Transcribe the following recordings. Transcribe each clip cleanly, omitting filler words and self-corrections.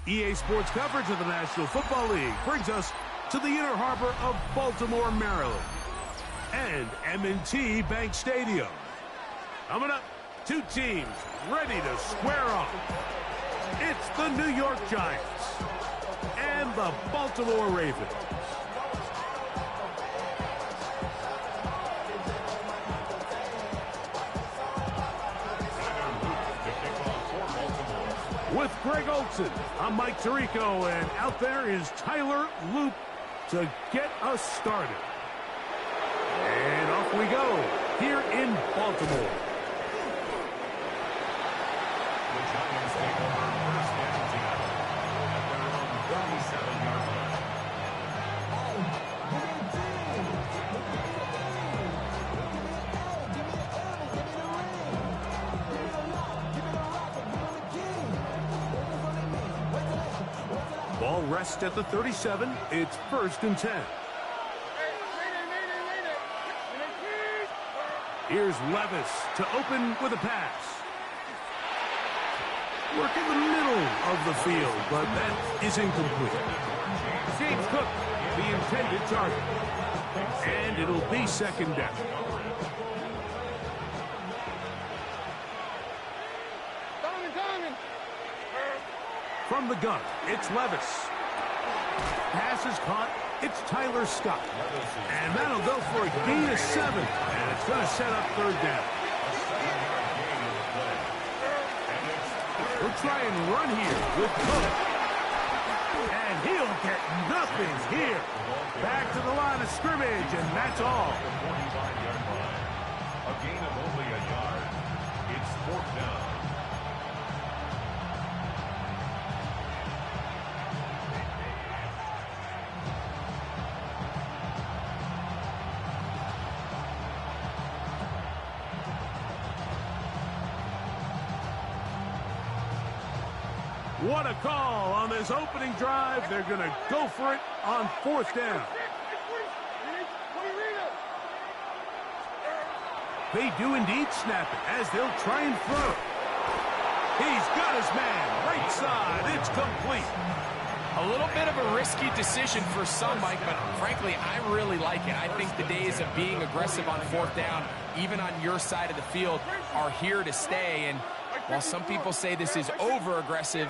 EA Sports coverage of the National Football League brings us to the inner harbor of Baltimore, Maryland, and M&T Bank Stadium. Coming up, two teams ready to square off. It's the New York Giants and the Baltimore Ravens. With Greg Olson, I'm Mike Tirico, and out there is Tyler Loop to get us started. And off we go here in Baltimore. The Giants take over first and 10 at their own 37-yard line. Ball rests at the 37. It's first and 10. Here's Levis to open with a pass. Work in the middle of the field, but that is incomplete. James Cook, the intended target. And it'll be second down. From the gun, it's Levis. Pass is caught. It's Tyler Scott. And that'll go for a gain of 7. And it's going to set up third down. We'll try and run here with Cook. And he'll get nothing here. Back to the line of scrimmage, and that's all. A gain of only a yard. It's fourth down. What a call on this opening drive. They're going to go for it on fourth down. They do indeed snap it as they'll try and throw. He's got his man right side. It's complete. A little bit of a risky decision for some, Mike, but frankly, I really like it. I think the days of being aggressive on fourth down, even on your side of the field, are here to stay. And while some people say this is over-aggressive,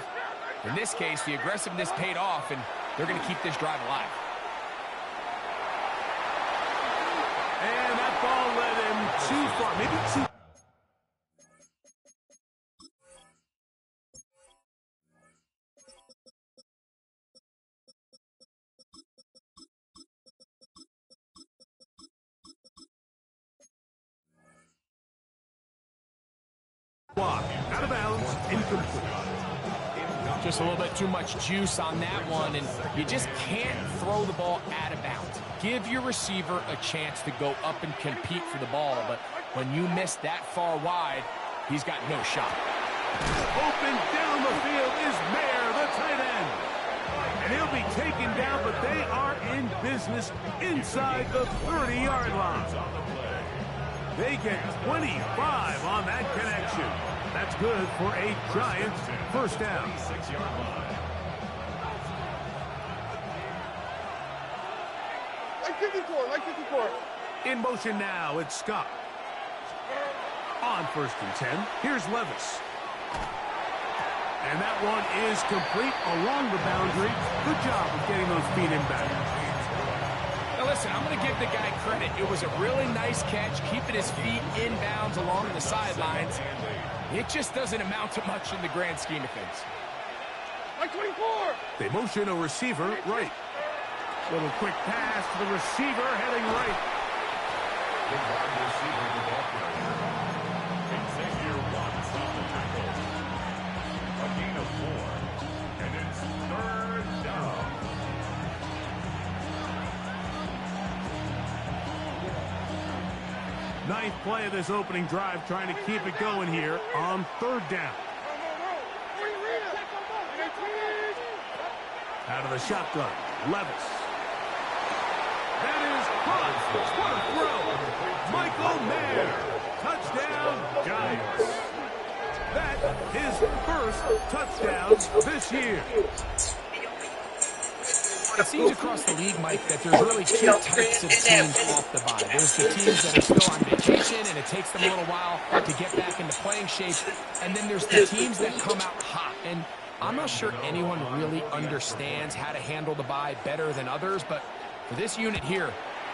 in this case, the aggressiveness paid off, and they're going to keep this drive alive. And that ball led him too far, maybe too. Out of bounds, incomplete. Just a little bit too much juice on that one, and you just can't throw the ball out of bounds. Give your receiver a chance to go up and compete for the ball, but when you miss that far wide, he's got no shot. Open down the field is Mayer, the tight end. And he'll be taken down, but they are in business inside the 30-yard line. They get 25 on that connection. That's good for a Giants first down. 6-yard line. Like 54. In motion now, it's Scott. On first and 10, here's Levis. And that one is complete along the boundary. Good job of getting those feet in back. Now listen, I'm going to give the guy credit. It was a really nice catch, keeping his feet inbounds along the sidelines. It just doesn't amount to much in the grand scheme of things. Like 24. They motion a receiver right. Little quick pass to the receiver heading right. The wide receiver to ball carrier. Xavier Watts off the tackle. A gain of 4. And it's third down. Ninth play of this opening drive, trying to keep it going here on third down. Out of the shotgun, Levis. That is caught. What a throw. Michael Mayer. Touchdown, Giants. That's his first touchdown this year. It seems across the league, Mike, that there's really two types of teams off the bye. There's the teams that are still on vacation, and it takes them a little while to get back into playing shape. And then there's the teams that come out hot. And I'm not sure anyone really understands how to handle the bye better than others, but for this unit here,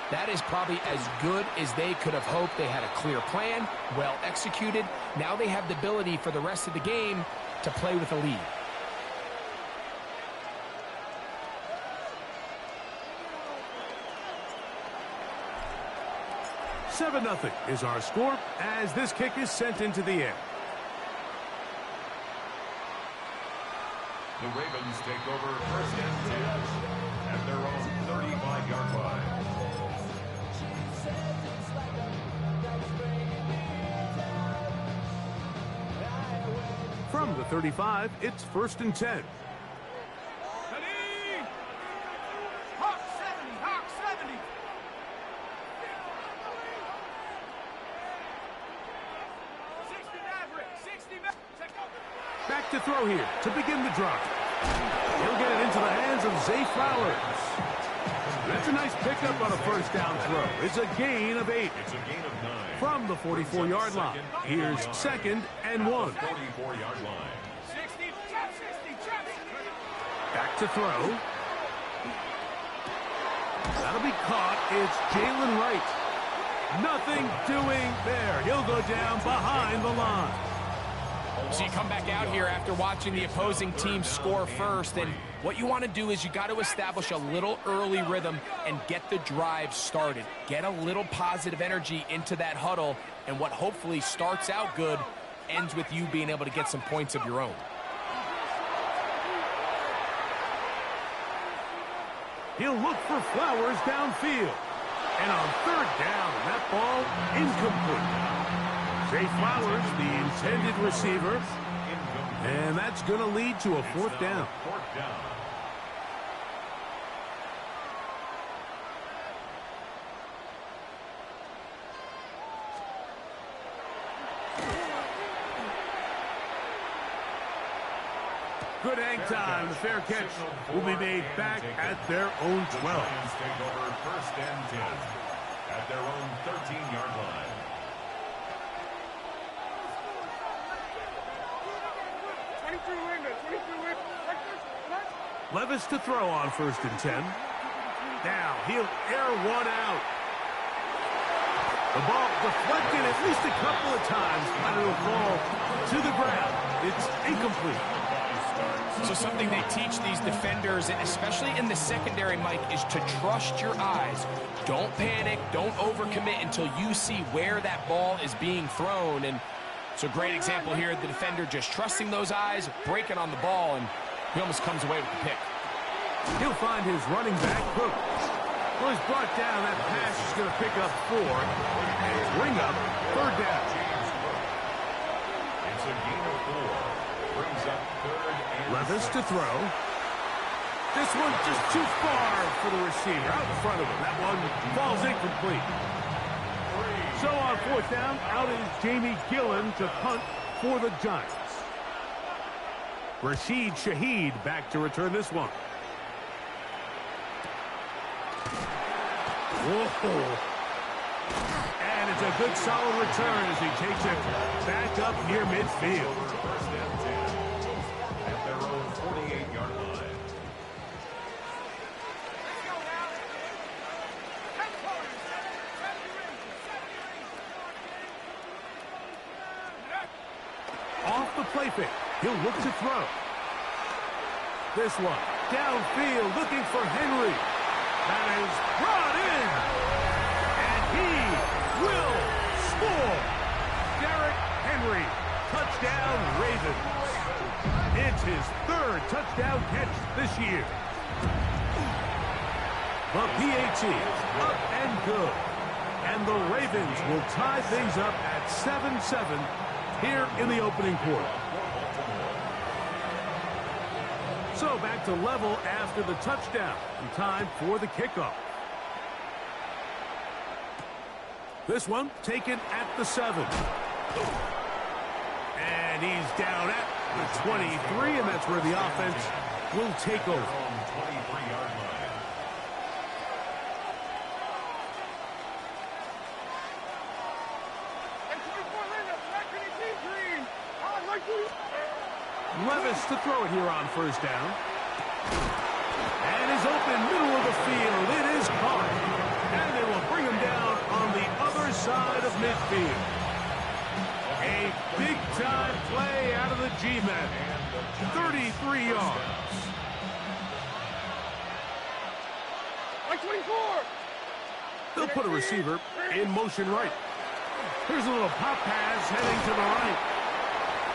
that is probably as good as they could have hoped. They had a clear plan, well executed. Now they have the ability for the rest of the game to play with a lead. 7-0 is our score as this kick is sent into the air. The Ravens take over first and 10 at their own 35-yard line. From the 35, it's first and 10. Back to throw here to begin the drive. He'll get it into the hands of Zay Flowers. That's a nice pickup on a first down throw. It's a gain of 8. It's a gain of 9. From the 44-yard line. Here's second and 1. 44-yard line. Back to throw. That'll be caught. It's Jalen Wright. Nothing doing there. He'll go down behind the line. So you come back out here after watching the opposing team score first, and what you want to do is you got to establish a little early rhythm and get the drive started. Get a little positive energy into that huddle, and what hopefully starts out good ends with you being able to get some points of your own. He'll look for Flowers downfield. And on third down, that ball incomplete. Zay Flowers, the intended receiver. And that's going to lead to a fourth down. Good hang time. The fair catch will be made back at their own 12. Take over first and 10 at their own 13-yard line. Levis to throw on first and 10. Now he'll air one out. The ball deflected at least a couple of times, but it'll fall to the ground. It's incomplete. So something they teach these defenders, and especially in the secondary, Mike, is to trust your eyes. Don't panic. Don't overcommit until you see where that ball is being thrown. And it's a great example here. The defender just trusting those eyes, breaking on the ball, and he almost comes away with the pick. He'll find his running back, Cook. Well, he's brought down. That pass is going to pick up 4 and bring up third down. It's a gain of 4. Brings up third and Levis to throw. This one just too far for the receiver. Out in front of him. That one falls incomplete. So on fourth down, out is Jamie Gillen to punt for the Giants. Rashid Shaheed back to return this one. Whoa. And it's a good solid return as he takes it back up near midfield. first and 10 at their own 48-yard line. Off the play fake. He'll look to throw. This one downfield looking for Henry. That is brought in. And he will score. Derrick Henry. Touchdown Ravens. It's his third touchdown catch this year. The PAT up and good. And the Ravens will tie things up at 7-7 here in the opening quarter. So back to level after the touchdown. And time for the kickoff. This one taken at the 7. And he's down at the 23, and that's where the offense will take over. 23-yard line. Levis to throw it here on first down. And is open, middle of the field. It is caught. And they will bring him down on the other side of midfield. A big-time play out of the G-men. 33 yards. Like 24. They'll put a receiver in motion right. Here's a little pop pass heading to the right.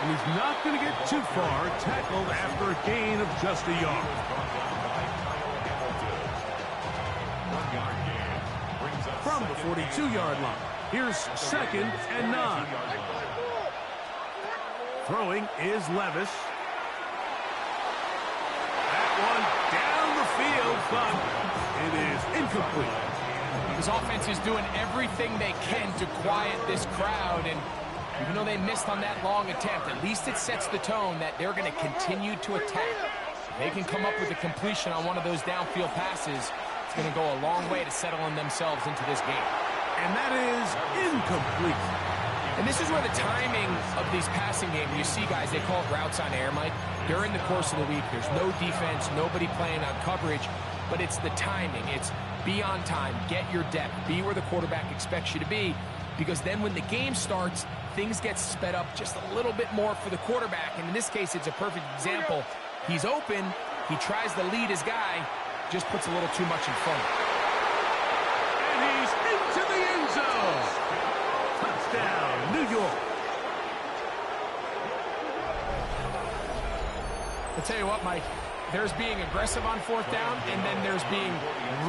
And he's not going to get too far, tackled after a gain of just a yard. From the 42-yard line, here's 2nd and 9. Throwing is Levis. That one down the field, but it is incomplete. This offense is doing everything they can to quiet this crowd, and even though they missed on that long attempt, at least it sets the tone that they're going to continue to attack. If they can come up with a completion on one of those downfield passes, it's going to go a long way to settling themselves into this game. And that is incomplete. And this is where the timing of these passing games, you see guys, they call it routes on air, Mike. During the course of the week, there's no defense, nobody playing on coverage, but it's the timing. It's be on time, get your depth, be where the quarterback expects you to be, because then when the game starts, things get sped up just a little bit more for the quarterback. And in this case, it's a perfect example. He's open. He tries to lead his guy. Just puts a little too much in front of him. And he's into the end zone. Touchdown, New York. I'll tell you what, Mike. There's being aggressive on fourth down, and then there's being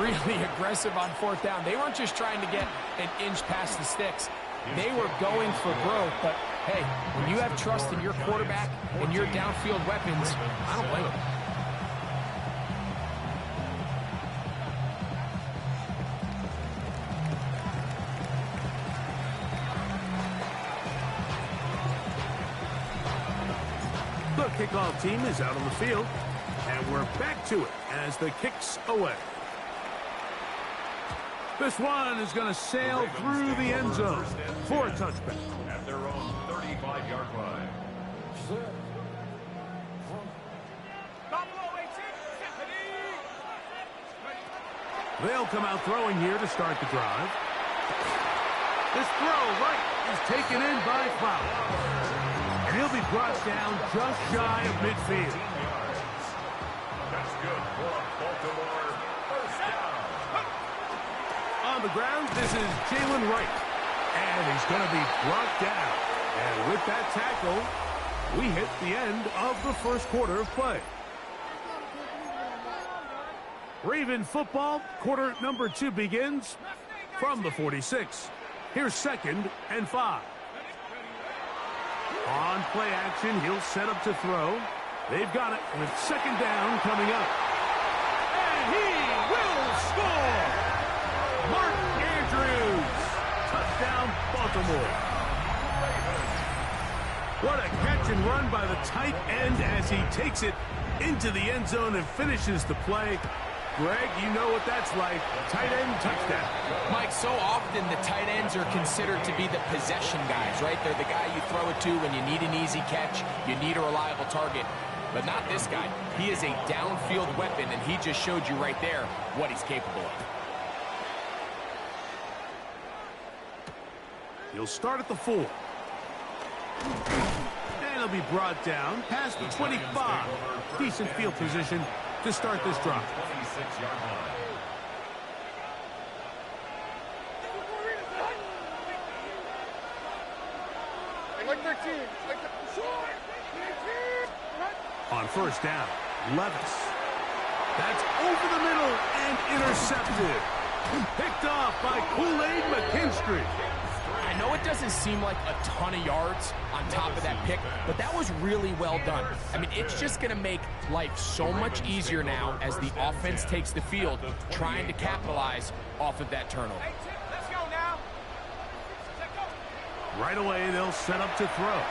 really aggressive on fourth down. They weren't just trying to get an inch past the sticks. They were going for growth, but hey, when you have trust in your quarterback and your downfield weapons, I don't blame them. The kickoff team is out on the field, and we're back to it as the kick's away. This one is going to sail through the end zone for a touchback. At their own 35-yard line. They'll come out throwing here to start the drive. This throw right is taken in by Fowler. And he'll be brought down just shy of midfield. That's good for a Baltimore first down. On the ground, this is Jalen Wright. And he's going to be brought down. And with that tackle, we hit the end of the first quarter of play. Raven football, quarter number 2 begins from the 46. Here's 2nd and 5. On play action, he'll set up to throw. They've got it with 2nd down coming up. And he will score! Mark Andrews! Touchdown, Baltimore. What a catch and run by the tight end as he takes it into the end zone and finishes the play. Greg, you know what that's like. Tight end touchdown. Mike, so often the tight ends are considered to be the possession guys, right? They're the guy you throw it to when you need an easy catch, you need a reliable target. But not this guy. He is a downfield weapon, and he just showed you right there what he's capable of. He'll start at the 4. And he'll be brought down past the 25. Decent field position to start this drive. 26-yard line. Like 13. Like On first down, Levis. That's over the middle and intercepted. Picked off by Kool-Aid McKinstry. I know it doesn't seem like a ton of yards on top of that pick, but that was really well done. I mean, it's just going to make life so much easier now as the offense takes the field, trying to capitalize off of that turnover. Let's go now. Right away, they'll set up to throw.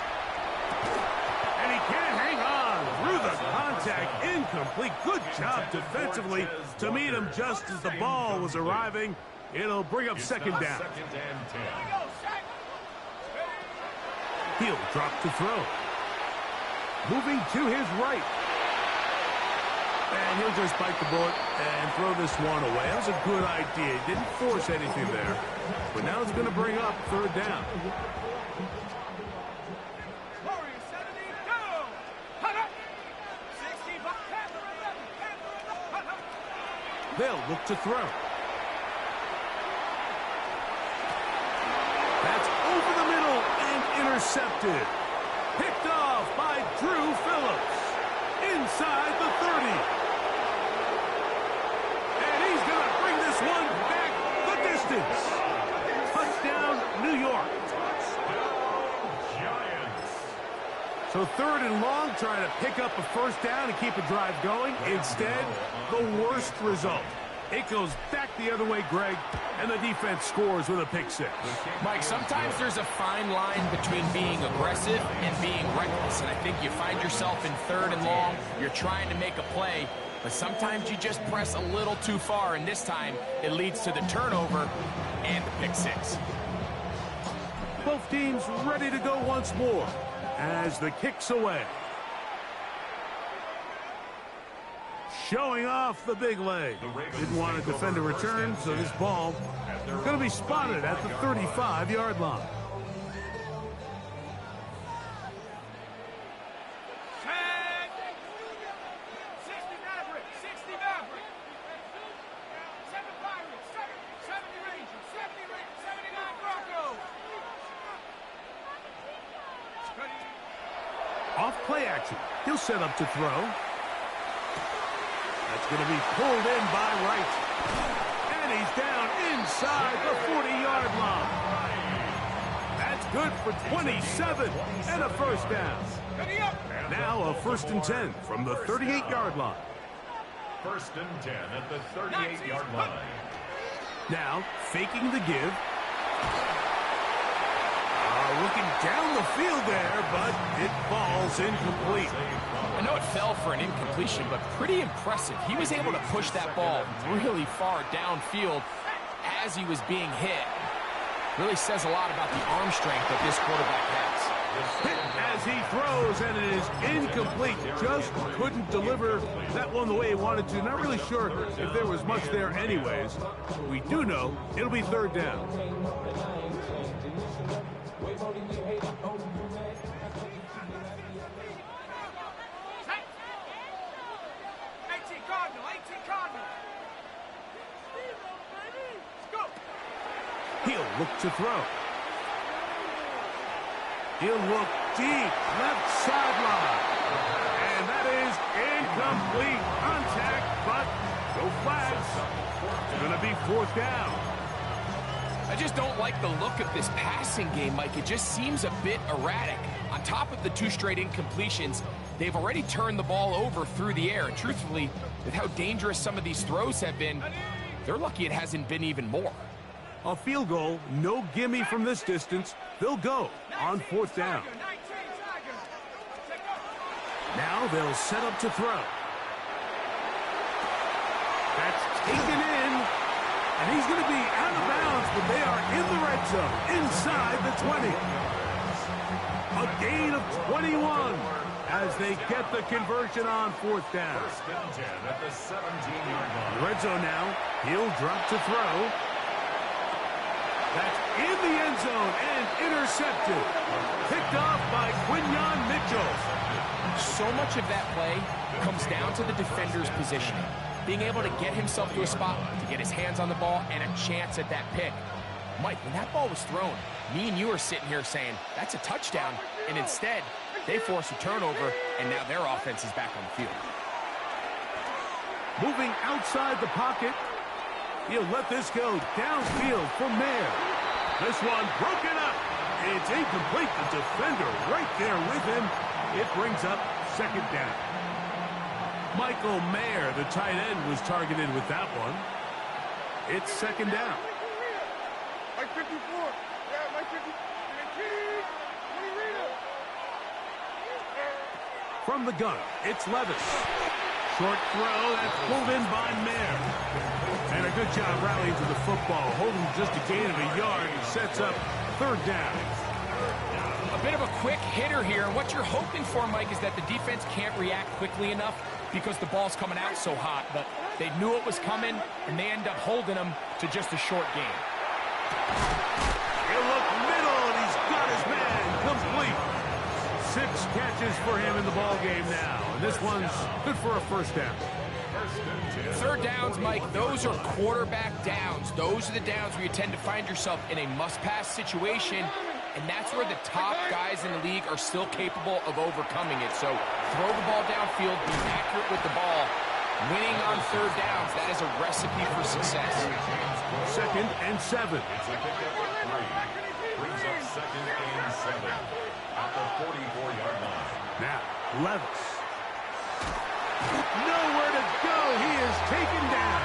And he can't hang on through the contact. Incomplete. Good job defensively to meet him just as the ball was arriving. It'll bring up second down. Second and 10. He'll drop to throw. Moving to his right. And he'll just bite the bullet and throw this one away. That was a good idea. He didn't force anything there. But now it's going to bring up third down. They'll look to throw. That's over the middle and intercepted. Picked off by Drew Phillips. Inside the 30. And he's going to bring this one back the distance. Touchdown, New York. Giants. So third and long, trying to pick up a first down and keep a drive going. Instead, the worst result. It goes back the other way, Greg, and the defense scores with a pick six. Mike, sometimes there's a fine line between being aggressive and being reckless, and I think you find yourself in third and long, you're trying to make a play, but sometimes you just press a little too far, and this time it leads to the turnover and the pick six. Both teams ready to go once more as the kick's away. Showing off the big leg. Didn't want to defend a return, so this ball is going to be spotted at the 35-yard line. Off play action. He'll set up to throw. That's going to be pulled in by Wright. And he's down inside the 40-yard line. That's good for 27 and a first down. Now a first and 10 from the 38-yard line. First and 10 at the 38-yard line. Now faking the give. Looking down the field there, but it falls incomplete. I know it fell for an incompletion, but pretty impressive. He was able to push that ball really far downfield as he was being hit. Really says a lot about the arm strength that this quarterback has. Hit as he throws, and it is incomplete. Just couldn't deliver that one the way he wanted to. Not really sure if there was much there anyways. We do know it'll be third down. He'll look to throw. He'll look deep, left sideline. And that is incomplete. Contact, but no flags. It's going to be fourth down. I just don't like the look of this passing game, Mike. It just seems a bit erratic. On top of the two straight incompletions, they've already turned the ball over through the air. And truthfully, with how dangerous some of these throws have been, they're lucky it hasn't been even more. A field goal, no gimme from this distance. They'll go on fourth down. Now they'll set up to throw. That's taken in. And he's going to be out of bounds, but they are in the red zone, inside the 20. A gain of 21 as they get the conversion on fourth down. First and 10 at the 17-yard line. Red zone now. He'll drop to throw. That's in the end zone and intercepted. Picked off by Quinyon Mitchell. So much of that play comes down to the defender's positioning. Being able to get himself to a spot, to get his hands on the ball, and a chance at that pick. Mike, when that ball was thrown, me and you are sitting here saying, that's a touchdown. And instead, they force a turnover, and now their offense is back on the field. Moving outside the pocket. He'll let this go downfield for Mayer. This one broken up. It's incomplete. The defender right there with him. It brings up second down. Michael Mayer, the tight end, was targeted with that one. It's second down. Mike 54. Yeah, Mike 50. From the gun, it's Levis. Short throw, that's pulled in by Mayer. And a good job rallying to the football, holding just a gain of a yard and sets up third down. A bit of a quick hitter here, and what you're hoping for, Mike, is that the defense can't react quickly enough because the ball's coming out so hot. But they knew it was coming, and they end up holding them to just a short gain. He'll look middle, and he's got his man complete. 6 catches for him in the ball game now, and this one's good for a first down. Third downs, Mike, those are quarterback downs. Those are the downs where you tend to find yourself in a must-pass situation, and that's where the top guys in the league are still capable of overcoming it. So throw the ball downfield, be accurate with the ball. Winning on third downs, that is a recipe for success. 2nd and 7. Brings up 2nd and 7 at the 44-yard line. Now, Levis. Nowhere to go. He is taken down.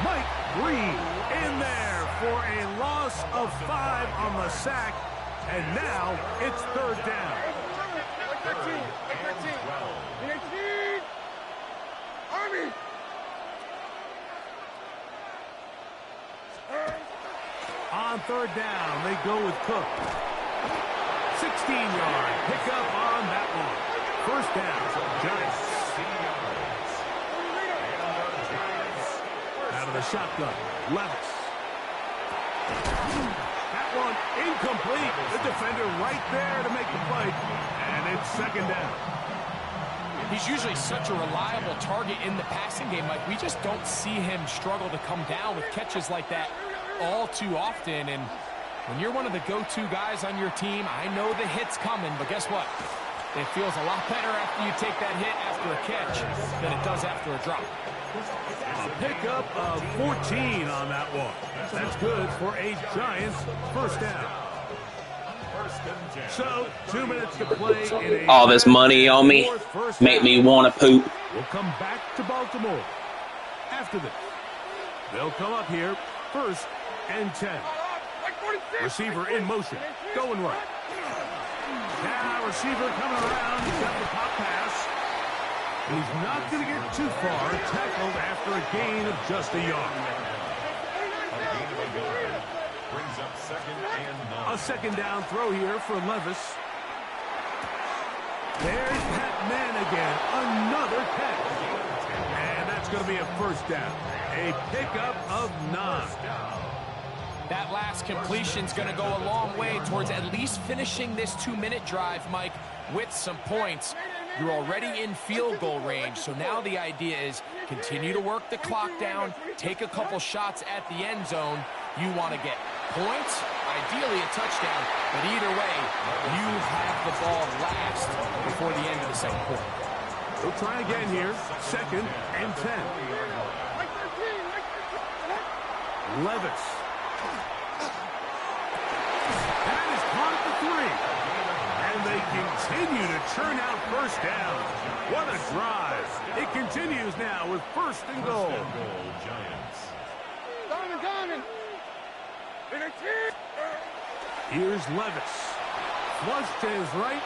Mike Green in there for a loss of 5 on the sack. And now it's third down. Like 13. Like 13. 18. Army. On third down, they go with Cook. 16-yard pickup on that one. First down, Giants. Out of the shotgun, Levis. That one incomplete. The defender right there to make the play. And it's second down. He's usually such a reliable target in the passing game. Like, we just don't see him struggle to come down with catches like that all too often. And when you're one of the go-to guys on your team, I know the hit's coming, but guess what? It feels a lot better after you take that hit after a catch than it does after a drop. A pickup of 14 on that one. That's good for a Giants first down. So, 2 minutes to play in a all this money on me make me want to poop. We'll come back to Baltimore after this. They'll come up here, 1st and 10. Receiver in motion, going right. Now receiver coming around, he's got the pop pass. He's not going to get too far, tackled after a gain of just a yard. Brings up 2nd and 9. A second down throw here for Levis. There's that man again, another catch. And that's going to be a first down. A pickup of 9. That last completion's going to go a long way towards at least finishing this 2-minute drive, Mike, with some points. You're already in field goal range, so now the idea is continue to work the clock down, take a couple shots at the end zone. You want to get points, ideally a touchdown, but either way, you have the ball last before the end of the second quarter. We'll try again here, 2nd and 10. Levis. That is caught at the 3. And they continue to churn out first down. What a drive. It continues now with 1st and goal. Giants. Donovan. Here's Levis. Flush to his right.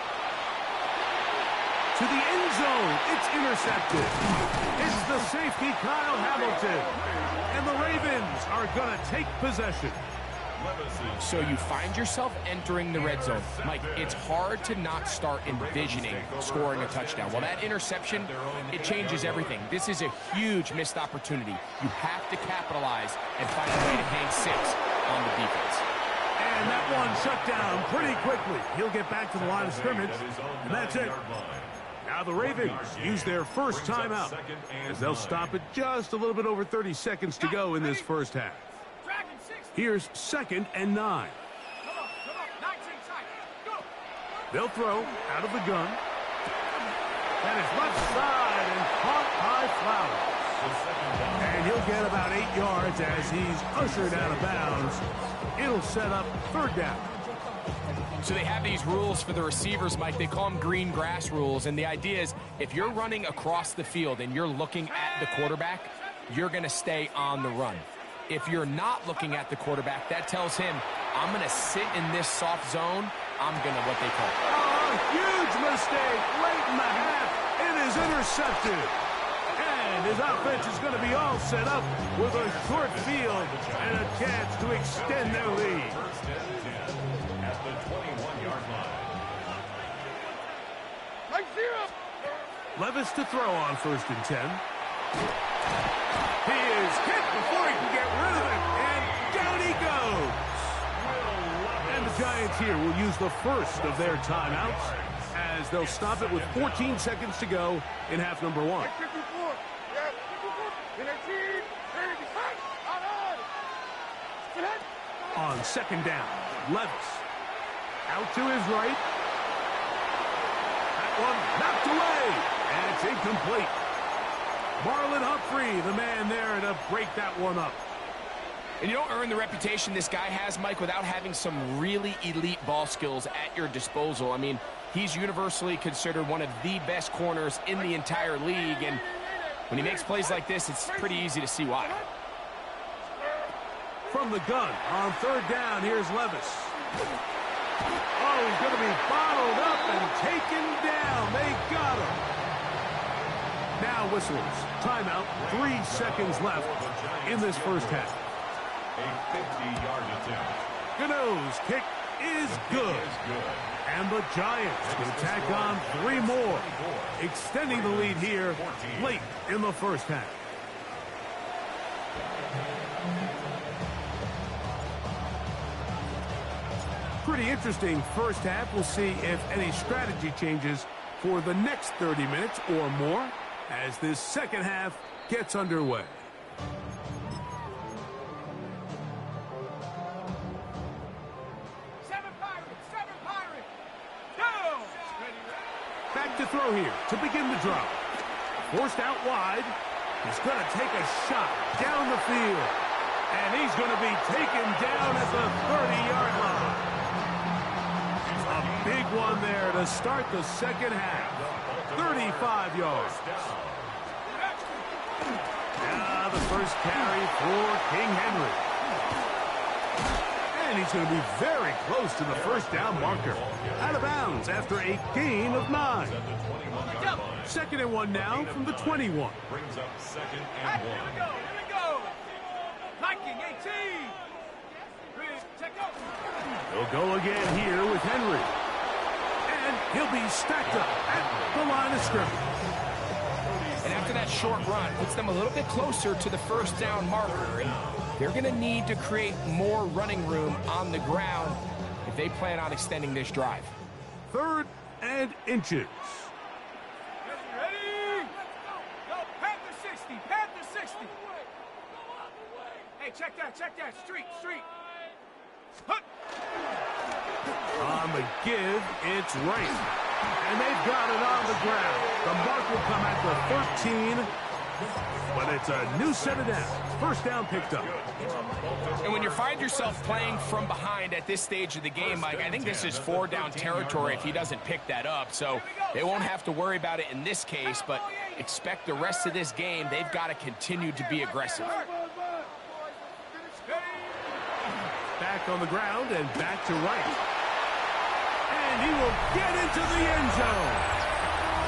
To the end zone. It's intercepted. It's the safety, Kyle Hamilton. And the Ravens are going to take possession. So you find yourself entering the red zone. Mike, it's hard to not start envisioning scoring a touchdown. Well, that interception, it changes everything. This is a huge missed opportunity. You have to capitalize and find a way to hang 6 on the defense. And that one shut down pretty quickly. He'll get back to the line of scrimmage, and that's it. Now the Ravens use their first timeout, as they'll stop it just a little bit over 30 seconds to go in this first half. Here's 2nd and 9. They'll throw out of the gun. That is left side and caught by Flowers. And he'll get about 8 yards as he's ushered out of bounds. It'll set up third down. So they have these rules for the receivers, Mike. They call them green grass rules. And the idea is if you're running across the field and you're looking at the quarterback, you're going to stay on the run. If you're not looking at the quarterback, that tells him, I'm going to sit in this soft zone. I'm going to what they call it. A huge mistake late in the half. It is intercepted. And his offense is going to be all set up with a short field and a chance to extend their lead. First and 10 at the 21-yard line. Levis to throw on 1st and 10. He is hit before he can get rid of it, and down he goes. And the Giants here will use the first of their timeouts as they'll stop it with 14 seconds to go in half number 1. On 2nd down, Levis out to his right. That one knocked away, and it's incomplete. Marlon Humphrey, the man there to break that one up. And you don't earn the reputation this guy has, Mike, without having some really elite ball skills at your disposal. I mean, he's universally considered one of the best corners in the entire league, and when he makes plays like this, it's pretty easy to see why. From the gun on 3rd down, here's Levis. Oh, he's going to be bottled up and taken down. They got him. Now whistles. Timeout. 3 seconds left in this first half. A 50-yard attempt. Gano's kick is good. And the Giants can tack on 3 more, extending the lead here late in the first half. Pretty interesting first half. We'll see if any strategy changes for the next 30 minutes or more as this second half gets underway. Back to throw here to begin the drive. Forced out wide. He's going to take a shot down the field. And he's going to be taken down at the 30-yard line. A big one there to start the second half. 35 yards. Now the first carry for King Henry. And he's going to be very close to the first down marker. Out of bounds after a gain of 9. 2nd and 1 now from the 21. Brings up 2nd and 1. Here we go. Viking 18. Check out. He'll go again here with Henry. And he'll be stacked up at the line of scrimmage. And after that short run, puts them a little bit closer to the first down marker. And they're going to need to create more running room on the ground if they plan on extending this drive. 3rd and inches. Ready? Go, Panther 60, Panther 60. Hey, check that, street. On the give, it's right. And they've got it on the ground. The mark will come at the 13. But it's a new set of downs. First down picked up. And when you find yourself playing from behind at this stage of the game, Mike, I think this is 4-down territory if he doesn't pick that up. So they won't have to worry about it in this case, but expect the rest of this game, they've got to continue to be aggressive. Back on the ground and back to right. And he will get into the end zone.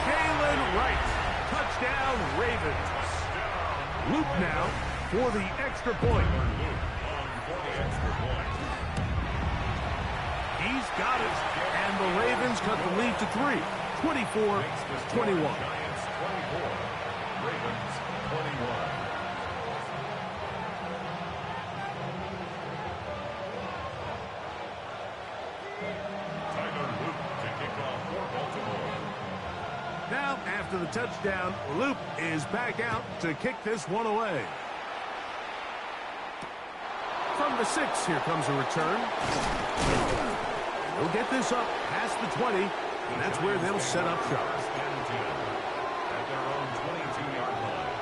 Jalen Wright. Touchdown, Ravens. Luke now for the extra point. He's got it. And the Ravens cut the lead to 3. 24-21. Giants 24. Ravens 21. Now, after the touchdown, Loop is back out to kick this one away. From the 6, here comes a return. They'll get this up past the 20, and that's where they'll set up shop. At their own 22-yard line.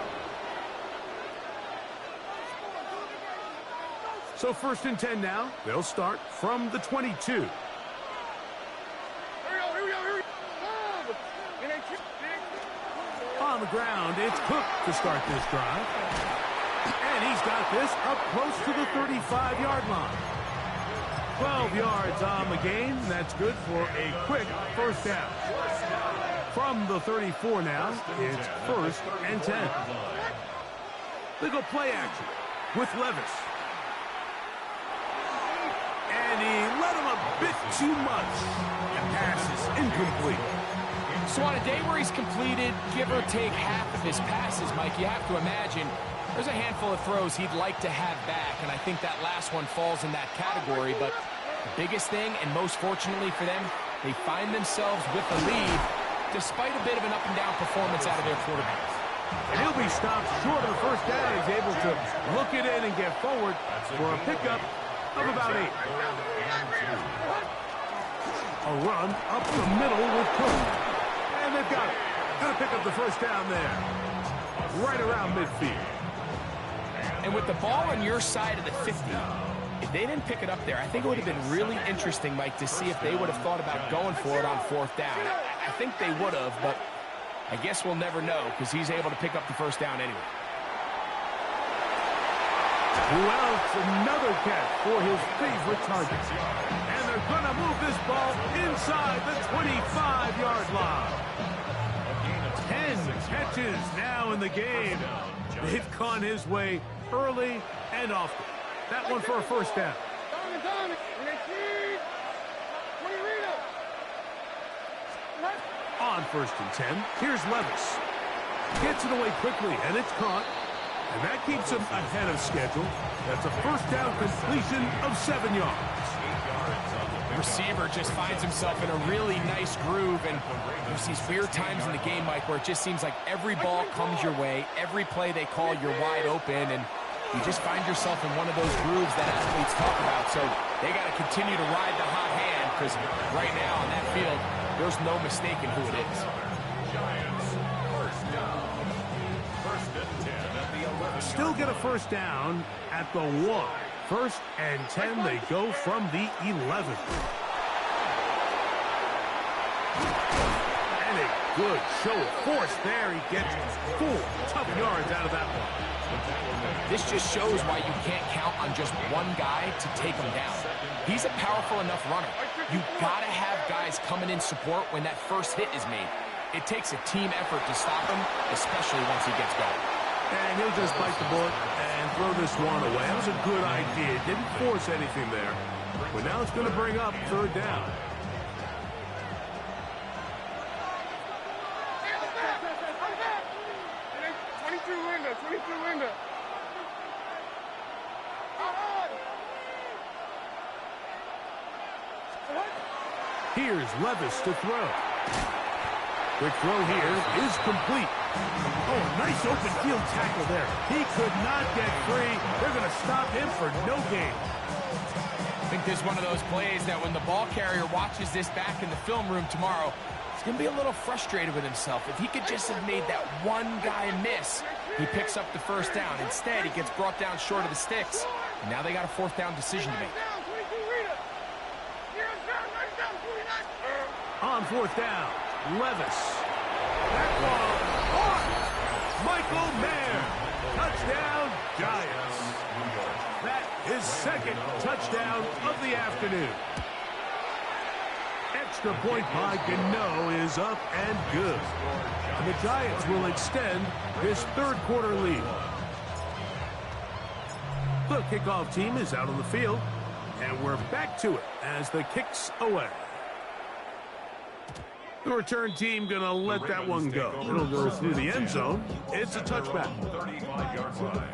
So 1st and 10 now. They'll start from the 22. Here we go. On the ground, it's Cook to start this drive. And he's got this up close to the 35-yard line. 12 yards on the game. That's good for a quick first down. From the 34 now, it's 1st and 10. They go play action with Levis. And he let him a bit too much. The pass is incomplete. So on a day where he's completed, give or take half of his passes, Mike, you have to imagine there's a handful of throws he'd like to have back, and I think that last one falls in that category. But the biggest thing, and most fortunately for them, they find themselves with the lead despite a bit of an up-and-down performance out of their quarterback. And he'll be stopped short of the first down. He's able to look it in and get forward for a pickup of about 8. A run up the middle with Cook. And they've got it. Gonna pick up the first down there. Right around midfield. And with the ball on your side of the 50, if they didn't pick it up there, I think it would have been really interesting, Mike, to see if they would have thought about going for it on 4th down. I think they would have, but I guess we'll never know because he's able to pick up the first down anyway. Who else? Another catch for his favorite target. And they're going to move this ball inside the 25-yard line. 10 catches now in the game. They've gone his way early and often. That one for a first down. On 1st and 10, here's Levis. Gets it away quickly, and it's caught. And that keeps him ahead of schedule. That's a first down completion of 7 yards. Receiver just finds himself in a really nice groove, and there's these weird times in the game, Mike, where it just seems like every ball comes your way, every play they call, you're wide open, and you just find yourself in one of those grooves that athletes talk about. So they got to continue to ride the hot hand, because right now on that field, there's no mistaking who it is. Still get a first down at the 1. 1st and 10, they go from the 11. And a good show of force there. He gets 4 tough yards out of that one. This just shows why you can't count on just one guy to take him down. He's a powerful enough runner. You got to have guys coming in support when that first hit is made. It takes a team effort to stop him, especially once he gets going. And he'll just bite the bullet and throw this one away. That was a good idea. Didn't force anything there. But now it's going to bring up 3rd down. Here's Levis to throw. Quick throw here is complete. Oh, nice open field tackle there. He could not get free. They're going to stop him for no gain. I think this is one of those plays that when the ball carrier watches this back in the film room tomorrow, he's going to be a little frustrated with himself. If he could just have made that one guy miss, he picks up the first down. Instead, he gets brought down short of the sticks. And now they got a 4th down decision to make. On 4th down, Levis. That ball caught. Michael Mayer. Touchdown, Giants. That is 2nd touchdown of the afternoon. Extra point by Gano is up and good. And the Giants will extend this 3rd quarter lead. The kickoff team is out on the field, and we're back to it as the kick's away. The return team going to let that one go. It'll go through the end zone. It's a touchback. 35-yard line.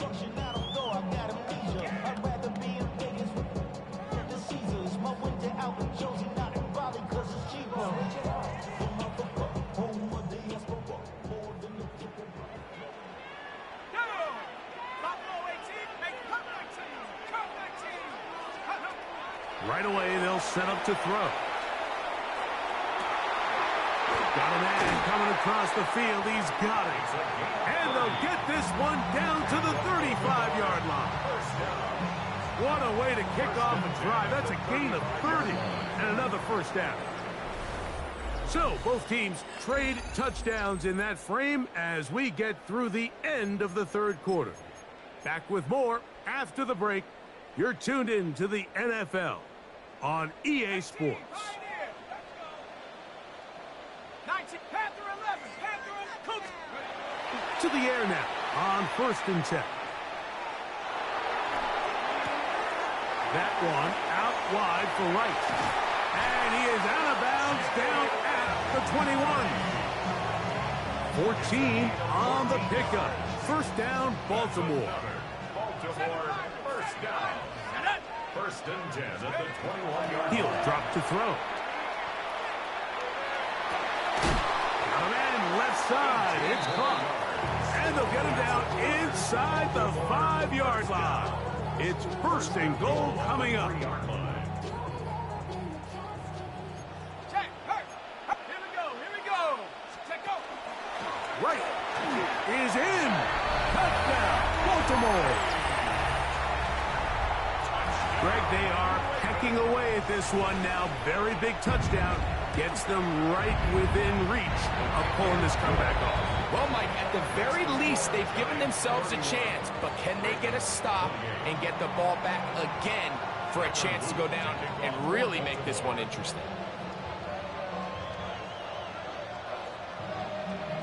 Right away, they'll set up to throw. Got a man coming across the field. He's got it. And they'll get this one down to the 35-yard line. What a way to kick off a drive. That's a gain of 30 and another first down. So both teams trade touchdowns in that frame as we get through the end of the 3rd quarter. Back with more after the break. You're tuned in to the NFL on EA Sports. 19, Panther 11, Panther 11, coach. To the air now on 1st and 10. That one out wide for Wright. And he is out of bounds down at the 21. 14 on the pickup. 1st down, Baltimore. Baltimore, 1st down. 1st and 10 at the 21-yard line. He'll drop to throw. Down and left side. It's caught. And they'll get him down inside the 5-yard line. It's 1st and goal coming up. Check, here we go. Check go. Right is in. Touchdown, Baltimore. Greg, they are pecking away at this one now. Very big touchdown. Gets them right within reach of pulling this comeback off. Well, Mike, at the very least, they've given themselves a chance, but can they get a stop and get the ball back again for a chance to go down and really make this one interesting?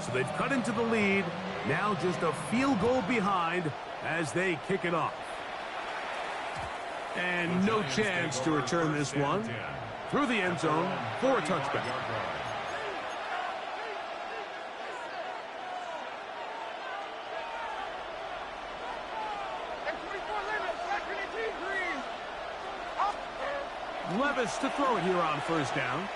So they've cut into the lead. Now just a field goal behind as they kick it off. And no chance to return this one through the end zone for a touchback. Levis to throw it here on 1st down.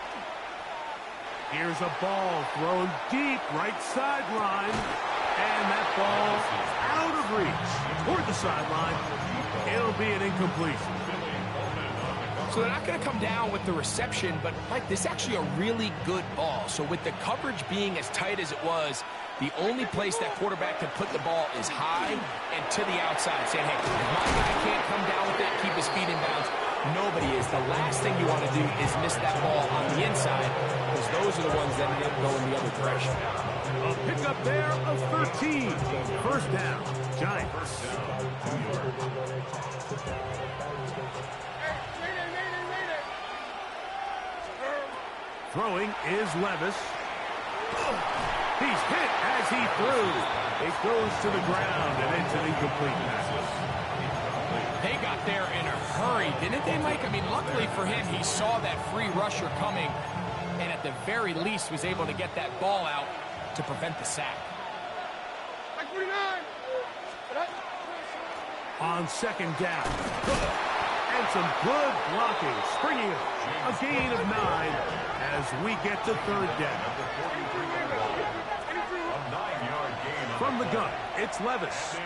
Here's a ball thrown deep right sideline. And that ball out of reach toward the sideline. It'll be an incompletion. So they're not going to come down with the reception, but, Mike, this is actually a really good ball. So with the coverage being as tight as it was, the only place that quarterback can put the ball is high and to the outside, saying, hey, my guy can't come down with it, keep his feet in bounds. Nobody is. The last thing you want to do is miss that ball on the inside, because those are the ones that end up going the other direction. A pickup there of 13. 1st down, Giants. Throwing is Levis. He's hit as he threw. It goes to the ground, and it's an incomplete pass. They got there in a hurry, didn't they, Mike? I mean, luckily for him, he saw that free rusher coming, and at the very least was able to get that ball out to prevent the sack. On 2nd down. And some good blocking. Springing it. A gain of 9 as we get to 3rd down. From the gun, it's Levis.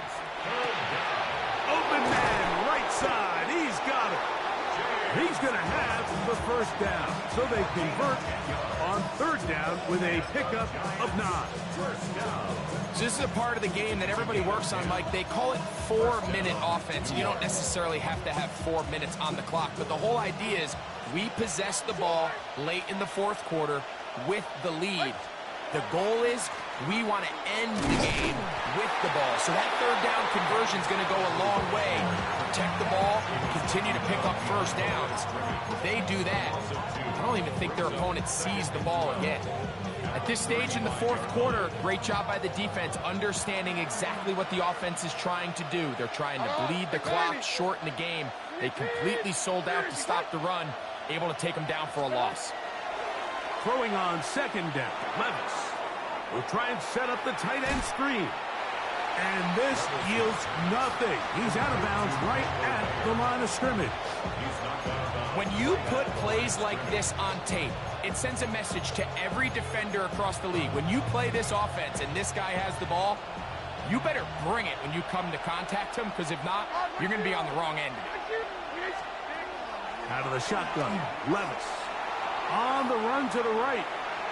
Open man, right side. He's got it. He's going to have the 1st down. So they convert on 3rd down with a pickup of 9. So this is a part of the game that everybody works on, Mike. They call it 4-minute offense. You don't necessarily have to have 4 minutes on the clock, but the whole idea is we possess the ball late in the 4th quarter with the lead. The goal is we want to end the game with the ball. So that 3rd down conversion is going to go a long way. Protect the ball, continue to pick up 1st downs. If they do that, I don't even think their opponent sees the ball again. At this stage in the 4th quarter, great job by the defense, understanding exactly what the offense is trying to do. They're trying to bleed the clock, shorten the game. They completely sold out to stop the run, able to take them down for a loss. Throwing on 2nd down, Levis will try and set up the tight end screen. And this yields nothing. He's out of bounds right at the line of scrimmage. When you put plays like this on tape, it sends a message to every defender across the league. When you play this offense and this guy has the ball, you better bring it when you come to contact him, because if not, you're going to be on the wrong end of it. Out of the shotgun, Levis. On the run to the right.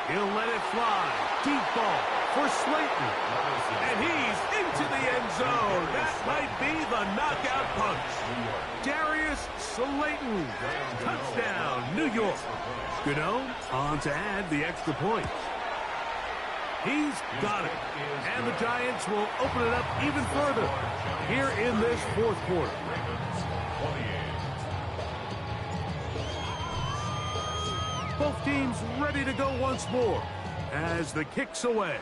He'll let it fly. Deep ball for Slayton. And he's into the end zone. That might be the knockout punch. Darius Slayton. Touchdown, New York. Gano on to add the extra point. He's got it. And the Giants will open it up even further here in this 4th quarter. Both teams ready to go once more as the kick's away.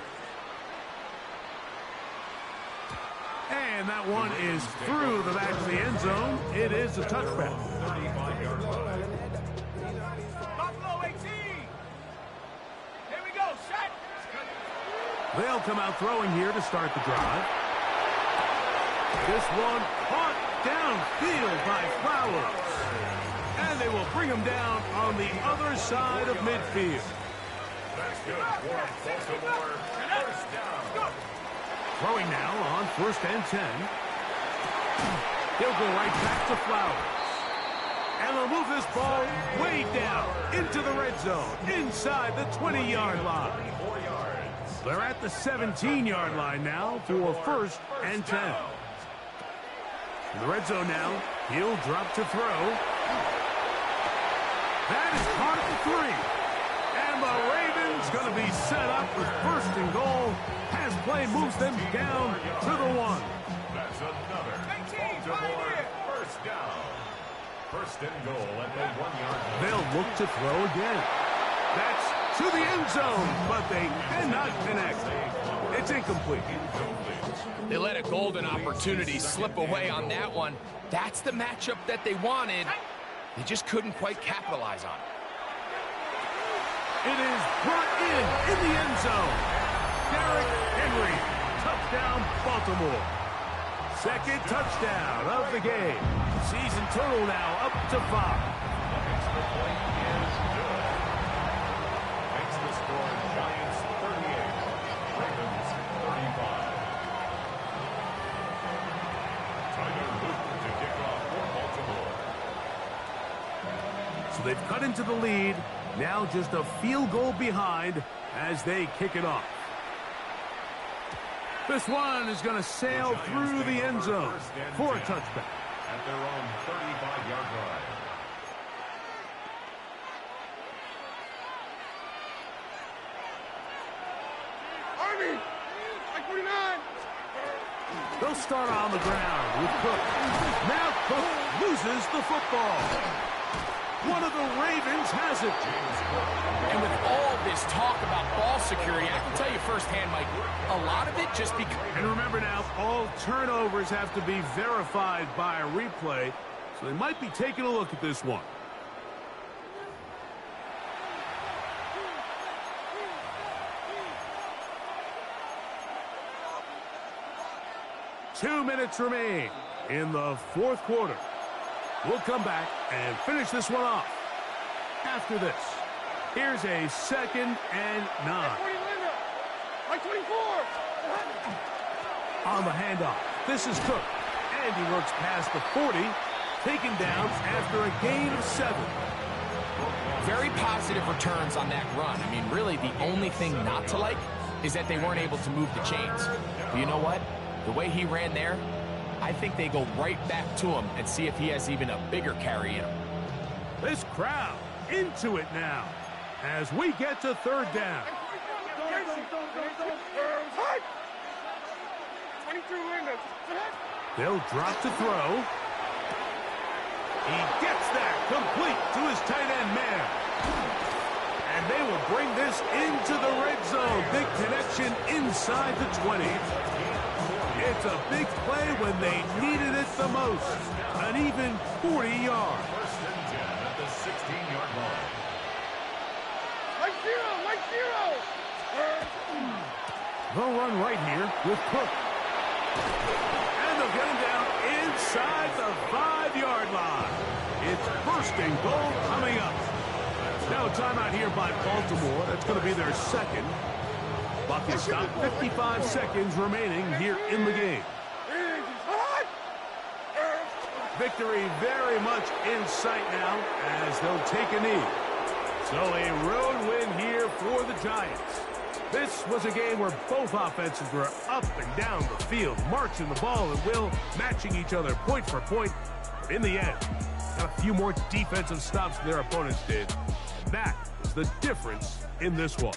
And that one is through the back of the end zone. It is a touchback. Buffalo 18. Here we go, set. They'll come out throwing here to start the drive. This one caught downfield by Flowers. And they will bring him down on the other side of midfield. That's good for Baltimore. First down. Throwing now on 1st and 10. He'll go right back to Flowers. And they'll move this ball way down into the red zone, inside the 20-yard line. They're at the 17-yard line now for 1st and 10. In the red zone now, he'll drop to throw. That is caught at the 3. And the Ravens going to be set up with 1st and goal. Pass play moves them down to the 1. That's another Baltimore first down. 1st and goal at the 1-yard line. They'll look to throw again. That's to the end zone, but they cannot connect. It's incomplete. They let a golden opportunity slip away on that one. That's the matchup that they wanted. They just couldn't quite capitalize on it. It is brought in the end zone. Derrick Henry, touchdown Baltimore. 2nd touchdown of the game. Season total now up to 5. Extra point is good. Makes the score Giants 38, Ravens 35. Tyler Luke to kick off for Baltimore. So they've cut into the lead. Now just a field goal behind as they kick it off. This one is going to sail through the end zone for a touchback. At their own 35-yard line. Army, 49. They'll start on the ground with Cook. Now Cook loses the football. One of the Ravens has it. And with all this talk about ball security, I can tell you firsthand, Mike, a lot of it just because... And remember now, all turnovers have to be verified by a replay, so they might be taking a look at this one. Two minutes remain in the 4th quarter. We'll come back and finish this one off. After this, here's a 2nd and 9. Like 24. On the handoff, this is Cook. And he works past the 40, taken down after a gain of 7. Very positive returns on that run. I mean, really, the only thing not to like is that they weren't able to move the chains. But you know what? The way he ran there, I think they go right back to him and see if he has even a bigger carry in him. This crowd into it now as we get to 3rd down. 22 windows. They'll drop to throw. He gets that complete to his tight end man. And they will bring this into the red zone. Big connection inside the 20. It's a big play when they needed it the most. An even 40 yards. 1st and 10 at the 16-yard line. Like zero. They'll run right here with Cook. And they'll get him down inside the 5-yard line. It's 1st and goal coming up. Now a timeout here by Baltimore. That's going to be their 2nd. Buck is stopped. 55 seconds remaining here in the game. Victory very much in sight now as they'll take a knee. So a road win here for the Giants. This was a game where both offenses were up and down the field, marching the ball at will, matching each other point for point. But in the end, got a few more defensive stops than their opponents did. And that is the difference in this one.